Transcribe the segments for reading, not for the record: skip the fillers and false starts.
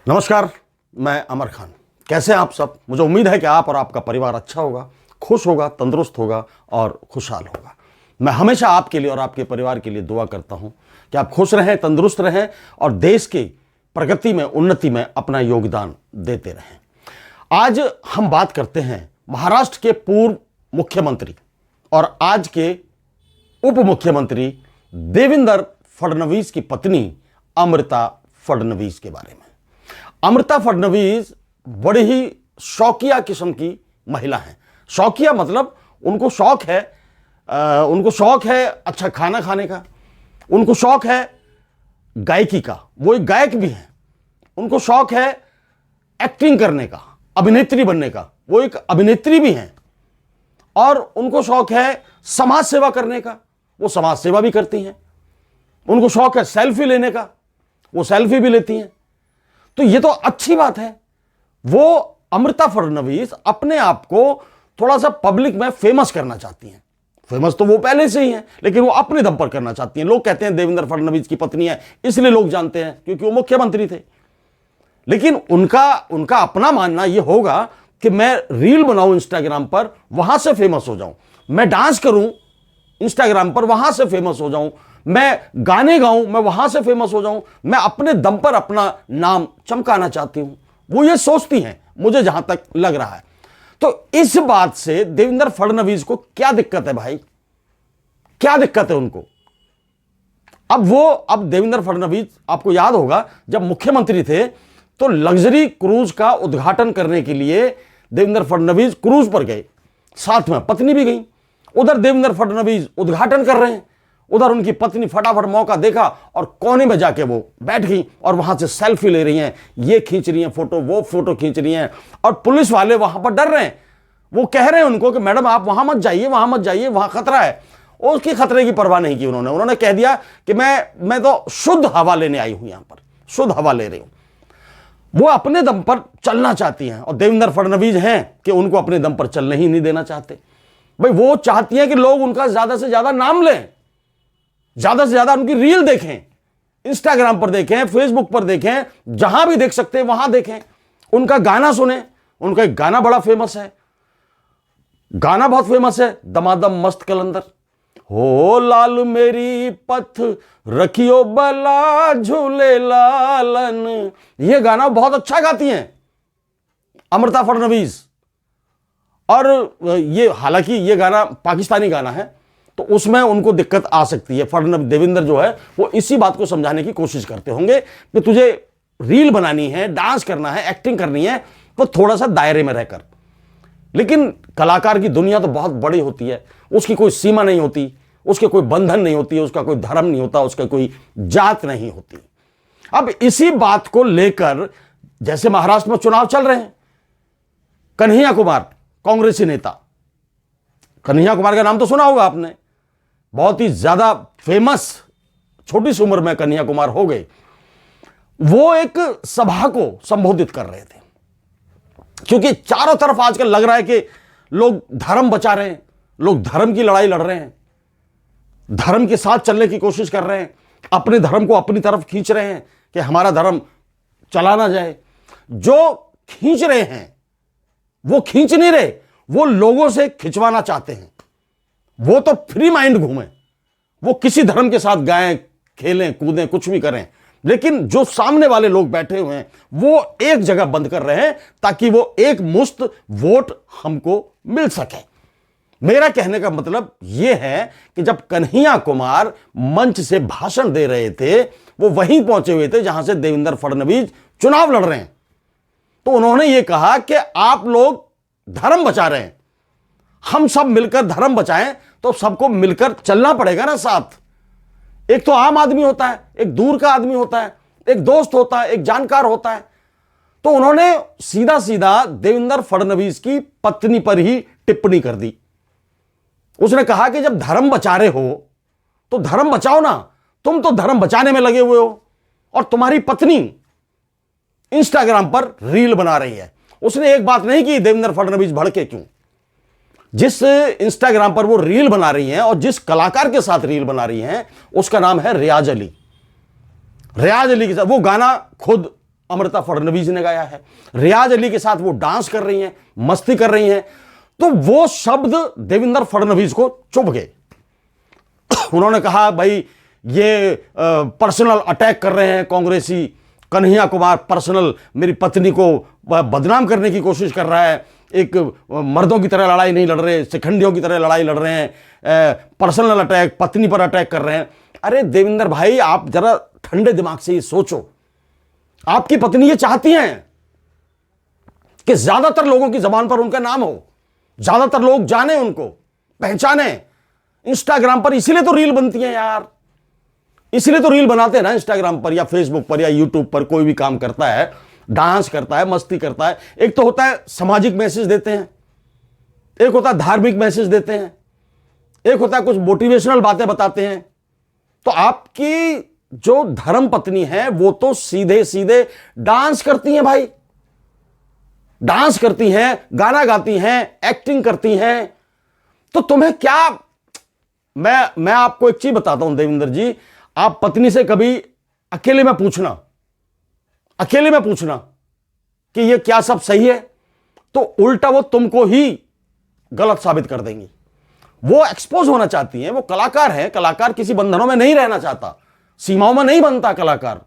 नमस्कार, मैं अमर खान। कैसे हैं आप सब? मुझे उम्मीद है कि आप और आपका परिवार अच्छा होगा, खुश होगा, तंदुरुस्त होगा और खुशहाल होगा। मैं हमेशा आपके लिए और आपके परिवार के लिए दुआ करता हूं कि आप खुश रहें, तंदुरुस्त रहें और देश की प्रगति में, उन्नति में अपना योगदान देते रहें। आज हम बात करते हैं महाराष्ट्र के पूर्व मुख्यमंत्री और आज के उप मुख्यमंत्री देवेंद्र फडणवीस की पत्नी अमृता फडणवीस के बारे में। अमृता फडणवीस बड़ी ही शौकिया किस्म की महिला हैं। शौकिया मतलब उनको शौक है अच्छा खाना खाने का, उनको शौक है गायकी का, वो एक गायक भी हैं। उनको शौक है एक्टिंग करने का, अभिनेत्री बनने का, वो एक अभिनेत्री भी हैं। और उनको शौक है समाज सेवा करने का, वो समाज सेवा भी करती हैं। उनको शौक है सेल्फी लेने का, वो सेल्फी भी लेती हैं। तो ये तो अच्छी बात है। वो अमृता फडणवीस अपने आप को थोड़ा सा पब्लिक में फेमस करना चाहती हैं। फेमस तो वो पहले से ही हैं, लेकिन वो अपने दम पर करना चाहती हैं। लोग कहते हैं देवेंद्र फडणवीस की पत्नी है, इसलिए लोग जानते हैं क्योंकि वो मुख्यमंत्री थे। लेकिन उनका अपना मानना यह होगा कि मैं रील बनाऊं इंस्टाग्राम पर, वहां से फेमस हो जाऊं। मैं डांस करूं इंस्टाग्राम पर, वहां से फेमस हो जाऊं। मैं गाने गाऊं, मैं वहां से फेमस हो जाऊं। मैं अपने दम पर अपना नाम चमकाना चाहती हूं, वो ये सोचती हैं, मुझे जहां तक लग रहा है। तो इस बात से देवेंद्र फडणवीस को क्या दिक्कत है भाई? क्या दिक्कत है उनको? अब देवेंद्र फडणवीस, आपको याद होगा जब मुख्यमंत्री थे तो लग्जरी क्रूज का उद्घाटन करने के लिए देवेंद्र फडणवीस क्रूज पर गए, साथ में पत्नी भी गई। उधर देवेंद्र फडणवीस उद्घाटन कर रहे हैं, उधर उनकी पत्नी फटाफट मौका देखा और कोने में जाके वो बैठ गई और वहां से सेल्फी ले रही हैं, ये खींच रही हैं फोटो, वो फोटो खींच रही हैं। और पुलिस वाले वहां पर डर रहे हैं, वो कह रहे हैं उनको कि मैडम आप वहां मत जाइए, वहां मत जाइए, वहां खतरा है। और उसकी खतरे की परवाह नहीं की उन्होंने कह दिया कि मैं तो शुद्ध हवा लेने आई हूं, यहां पर शुद्ध हवा ले रही हूं। वो अपने दम पर चलना चाहती हैं और देवेंद्र फडणवीस हैं कि उनको अपने दम पर चलने ही नहीं देना चाहते। भाई वो चाहती हैं कि लोग उनका ज्यादा से ज्यादा नाम लें, ज्यादा से ज्यादा उनकी रील देखें, इंस्टाग्राम पर देखें, फेसबुक पर देखें, जहां भी देख सकते हैं वहां देखें, उनका गाना सुने। उनका एक गाना बड़ा फेमस है, गाना बहुत फेमस है, दमादम मस्त कलंदर हो लाल मेरी पथ रखियो बला झूले लालन। यह गाना बहुत अच्छा गाती हैं अमृता फडणवीस। और ये हालांकि ये गाना पाकिस्तानी गाना है, तो उसमें उनको दिक्कत आ सकती है। देवेंद्र जो है वो इसी बात को समझाने की कोशिश करते होंगे कि तुझे रील बनानी है, डांस करना है, एक्टिंग करनी है, तो थोड़ा सा दायरे में रहकर। लेकिन कलाकार की दुनिया तो बहुत बड़ी होती है, उसकी कोई सीमा नहीं होती, उसके कोई बंधन नहीं होती, उसका कोई धर्म नहीं होता, उसका कोई जात नहीं होती। अब इसी बात को लेकर जैसे महाराष्ट्र में चुनाव चल रहे हैं, कन्हैया कुमार कांग्रेसी नेता, कन्हैया कुमार का नाम तो सुना होगा आपने, बहुत ही ज्यादा फेमस, छोटी सी उम्र में कन्हैया कुमार हो गए। वो एक सभा को संबोधित कर रहे थे, क्योंकि चारों तरफ आजकल लग रहा है कि लोग धर्म बचा रहे हैं, लोग धर्म की लड़ाई लड़ रहे हैं, धर्म के साथ चलने की कोशिश कर रहे हैं, अपने धर्म को अपनी तरफ खींच रहे हैं कि हमारा धर्म चला ना जाए। जो खींच रहे हैं वो खींच नहीं रहे, वो लोगों से खिंचवाना चाहते हैं। वो तो फ्री माइंड घूमें, वो किसी धर्म के साथ गाएं, खेलें, कूदें, कुछ भी करें, लेकिन जो सामने वाले लोग बैठे हुए हैं वो एक जगह बंद कर रहे हैं ताकि वो एक मुश्त वोट हमको मिल सके। मेरा कहने का मतलब यह है कि जब कन्हैया कुमार मंच से भाषण दे रहे थे, वो वहीं पहुंचे हुए थे जहां से देवेंद्र फडणवीस चुनाव लड़ रहे हैं, तो उन्होंने ये कहा कि आप लोग धर्म बचा रहे हैं, हम सब मिलकर धर्म बचाएं, तो सबको मिलकर चलना पड़ेगा ना साथ। एक तो आम आदमी होता है, एक दूर का आदमी होता है, एक दोस्त होता है, एक जानकार होता है। तो उन्होंने सीधा सीधा देवेंद्र फडणवीस की पत्नी पर ही टिप्पणी कर दी। उसने कहा कि जब धर्म बचा रहे हो तो धर्म बचाओ ना, तुम तो धर्म बचाने में लगे हुए हो और तुम्हारी पत्नी इंस्टाग्राम पर रील बना रही है। उसने एक बात नहीं की देवेंद्र फडणवीस भड़के क्यों। जिस इंस्टाग्राम पर वो रील बना रही हैं और जिस कलाकार के साथ रील बना रही हैं उसका नाम है रियाज अली। रियाज अली के साथ वो गाना खुद अमृता फडणवीस ने गाया है। रियाज अली के साथ वो डांस कर रही हैं, मस्ती कर रही हैं। तो वो शब्द देवेंद्र फडणवीस को चुभ गए। उन्होंने कहा भाई ये पर्सनल अटैक कर रहे हैं कांग्रेसी, कन्हैया कुमार पर्सनल मेरी पत्नी को बदनाम करने की कोशिश कर रहा है, एक मर्दों की तरह लड़ाई नहीं लड़ रहे, शिखंडियों की तरह लड़ाई लड़ रहे हैं, पर्सनल अटैक, पत्नी पर अटैक कर रहे हैं। अरे देवेंद्र भाई, आप जरा ठंडे दिमाग से ये सोचो, आपकी पत्नी ये चाहती हैं कि ज्यादातर लोगों की जबान पर उनका नाम हो, ज्यादातर लोग जाने, उनको पहचाने। इंस्टाग्राम पर इसीलिए तो रील बनती है यार, इसीलिए तो रील बनाते हैं ना इंस्टाग्राम पर या फेसबुक पर या यूट्यूब पर। कोई भी काम करता है, डांस करता है, मस्ती करता है, एक तो होता है सामाजिक मैसेज देते हैं, एक होता है धार्मिक मैसेज देते हैं, एक होता है कुछ मोटिवेशनल बातें बताते हैं। तो आपकी जो धर्म पत्नी है वो तो सीधे सीधे डांस करती हैं भाई, डांस करती हैं, गाना गाती हैं, एक्टिंग करती हैं। तो तुम्हें क्या, मैं आपको एक चीज बताता हूं देवेंद्र जी, आप पत्नी से कभी अकेले में पूछना कि ये क्या सब सही है, तो उल्टा वो तुमको ही गलत साबित कर देंगी। वो एक्सपोज होना चाहती हैं, वो कलाकार है, कलाकार किसी बंधनों में नहीं रहना चाहता, सीमाओं में नहीं बनता कलाकार।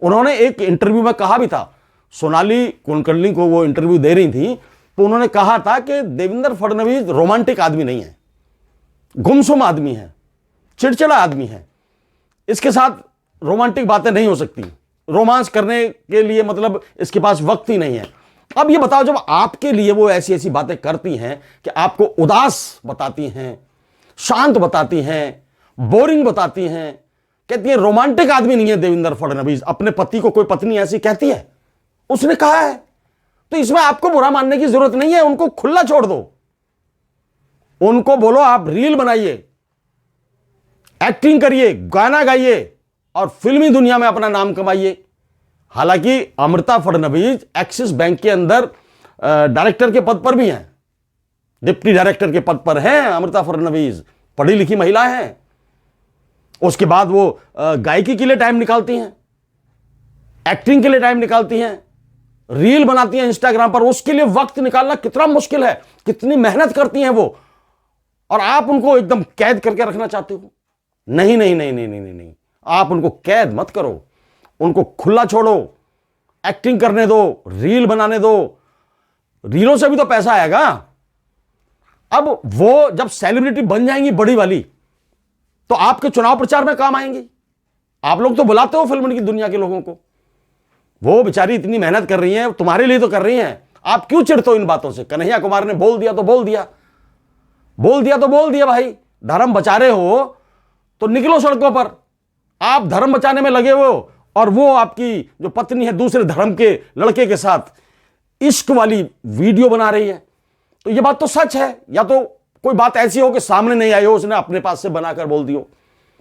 उन्होंने एक इंटरव्यू में कहा भी था, सोनाली कुलकर्णी को वो इंटरव्यू दे रही थी, तो उन्होंने कहा था कि देवेंद्र फडणवीस रोमांटिक आदमी नहीं है, गुमसुम आदमी है, चिड़चिड़ा आदमी है, इसके साथ रोमांटिक बातें नहीं हो सकती, रोमांस करने के लिए मतलब इसके पास वक्त ही नहीं है। अब ये बताओ, जब आपके लिए वो ऐसी ऐसी बातें करती हैं कि आपको उदास बताती हैं, शांत बताती हैं, बोरिंग बताती हैं, कहती है रोमांटिक आदमी नहीं है देवेंद्र फडणवीस, अपने पति को कोई पत्नी ऐसी कहती है, उसने कहा है, तो इसमें आपको बुरा मानने की जरूरत नहीं है। उनको खुला छोड़ दो, उनको बोलो आप रील बनाइए, एक्टिंग करिए, गाना गाइए और फिल्मी दुनिया में अपना नाम कमाइए। हालांकि अमृता फडणवीस एक्सिस बैंक के अंदर डायरेक्टर के पद पर भी हैं, डिप्टी डायरेक्टर के पद पर हैं अमृता फडणवीस, पढ़ी लिखी महिला हैं। उसके बाद वो गायकी के लिए टाइम निकालती हैं, एक्टिंग के लिए टाइम निकालती हैं, रील बनाती हैं इंस्टाग्राम पर। उसके लिए वक्त निकालना कितना मुश्किल है, कितनी मेहनत करती हैं वो, और आप उनको एकदम कैद करके रखना चाहते हो। नहीं नहीं नहीं नहीं नहीं नहीं, नहीं। आप उनको कैद मत करो, उनको खुला छोड़ो, एक्टिंग करने दो, रील बनाने दो, रीलों से भी तो पैसा आएगा। अब वो जब सेलिब्रिटी बन जाएंगी बड़ी वाली, तो आपके चुनाव प्रचार में काम आएंगी। आप लोग तो बुलाते हो फिल्म की दुनिया के लोगों को, वो बेचारी इतनी मेहनत कर रही हैं, तुम्हारे लिए तो कर रही हैं, आप क्यों चिढ़ते हो इन बातों से? कन्हैया कुमार ने बोल दिया तो बोल दिया, बोल दिया तो बोल दिया भाई। धर्म बचा रहे हो तो निकलो सड़कों पर, आप धर्म बचाने में लगे हो और वो आपकी जो पत्नी है दूसरे धर्म के लड़के के साथ इश्क वाली वीडियो बना रही है। तो ये बात तो सच है, या तो कोई बात ऐसी हो कि सामने नहीं आई हो, उसने अपने पास से बनाकर बोल दी हो,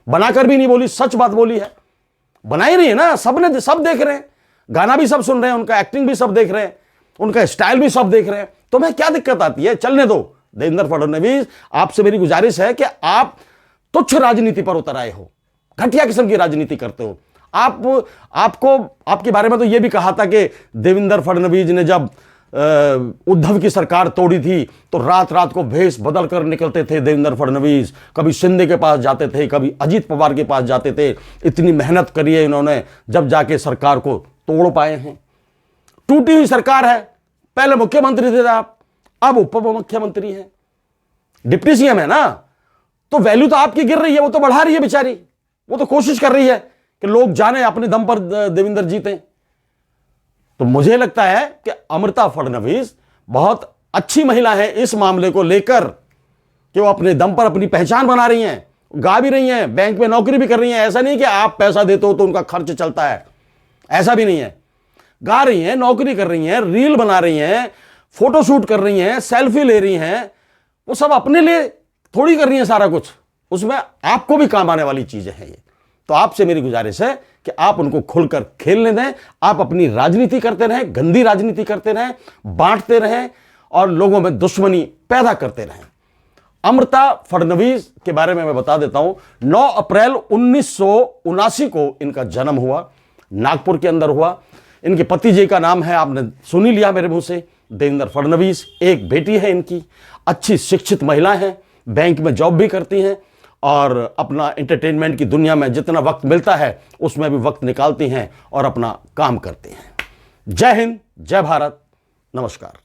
बनाकर भी नहीं बोली, सच बात बोली है, बना ही रही है ना, सबने, सब देख रहे हैं, गाना भी सब सुन रहे हैं, उनका एक्टिंग भी सब देख रहे हैं, उनका स्टाइल भी सब देख रहे हैं। तो मैं क्या दिक्कत आती है? चलने दो। देवेंद्र फडणवीस, आपसे मेरी गुजारिश है कि आप तुच्छ राजनीति पर उतर आए हो, घटिया किस्म की राजनीति करते हो। आपको आपके बारे में तो यह भी कहा था कि देवेंद्र फडणवीस ने जब उद्धव की सरकार तोड़ी थी तो रात रात को भेष बदल कर निकलते थे देवेंद्र फडणवीस, कभी शिंदे के पास जाते थे, कभी अजीत पवार के पास जाते थे। इतनी मेहनत करी है इन्होंने, जब जाके सरकार को तोड़ पाए हैं। टूटी हुई सरकार है, पहले मुख्यमंत्री थे आप, अब उप मुख्यमंत्री हैं, डिप्टी सीएम है ना, तो वैल्यू तो आपकी गिर रही है, वो तो बढ़ा रही है बेचारी, वो तो कोशिश कर रही है कि लोग जाने अपने दम पर देवेंद्र जीते। तो मुझे लगता है कि अमृता फडणवीस बहुत अच्छी महिला है इस मामले को लेकर कि वो अपने दम पर अपनी पहचान बना रही हैं, गा भी रही हैं, बैंक में नौकरी भी कर रही हैं। ऐसा नहीं कि आप पैसा देते हो तो उनका खर्च चलता है, ऐसा भी नहीं है। गा रही हैं, नौकरी कर रही हैं, रील बना रही हैं, फोटो शूट कर रही हैं, सेल्फी ले रही हैं, वो सब अपने लिए थोड़ी कर रही हैं सारा कुछ, उसमें आपको भी काम आने वाली चीजें हैं ये। तो आपसे मेरी गुजारिश है कि आप उनको खुलकर खेलने दें, आप अपनी राजनीति करते रहें, गंदी राजनीति करते रहें, बांटते रहें और लोगों में दुश्मनी पैदा करते रहें। अमृता फडणवीस के बारे में मैं बता देता हूं, 9 अप्रैल 1979 को इनका जन्म हुआ, नागपुर के अंदर हुआ। इनके पति जी का नाम है, आपने सुन ही लिया मेरे मुंह से, देवेंद्र फडणवीस। एक बेटी है इनकी, अच्छी शिक्षित महिला है, बैंक में जॉब भी करती हैं और अपना एंटरटेनमेंट की दुनिया में जितना वक्त मिलता है उसमें भी वक्त निकालती हैं और अपना काम करती हैं। जय हिंद, जय भारत, नमस्कार।